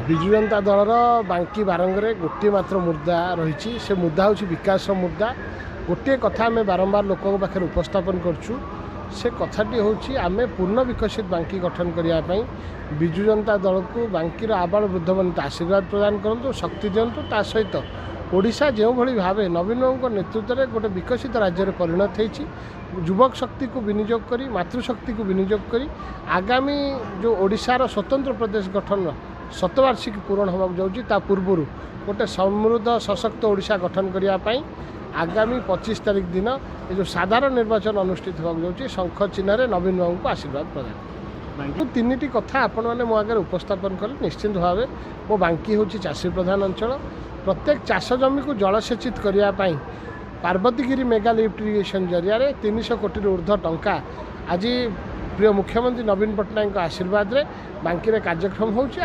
विजु जनता दलर बांकी बारंगे गोटे मात्र मुद्दा रही से मुद्दा हूँ विकास मुद्दा। गोटे कथा आम बारंबार लोकों पाखे उपस्थापन करछु से कथाटी हूँ आम पूर्ण विकसित बांकी गठन करने विजु जनता दल को बांकीर आबाल वृद्ध बनित आशीर्वाद प्रदान करूँ शक्ति दिंतु ता सहित ओडिशा जो भली भाव नवीन बाबू नेतृत्व में गोटे विकसित राज्य में परिणत होती युवक शक्ति को विनियोग करी मातृशक्ति को विनियोग करी आगामी जो ओडिशार स्वतंत्र प्रदेश गठन शतवार्षिकी पूरण होगा जाऊँगी पूर्वर गोटे समृद्ध सशक्त ओडिशा गठन करने आगामी 25 तारीख दिन ये जो साधारण निर्वाचन अनुष्ठित होगा जाऊँगी शंख चिन्ह नवीन बाबू को आशीर्वाद प्रदान तीन कथा आपण मैंने मो आगे उपस्थापन कले निश्चित भाव मो बांकी हूँ चाषी प्रधान अंचल प्रत्येक चाष जमी को जलसेचित करने पार्वतीगिरी मेगा लिफ्ट इरिगेशन जरिया 300 कोटी ऊर्ध्व टंका आज प्रिय मुख्यमंत्री नवीन पट्टनायक आशीर्वाद रे बांकी रे कार्यक्रम होउछि।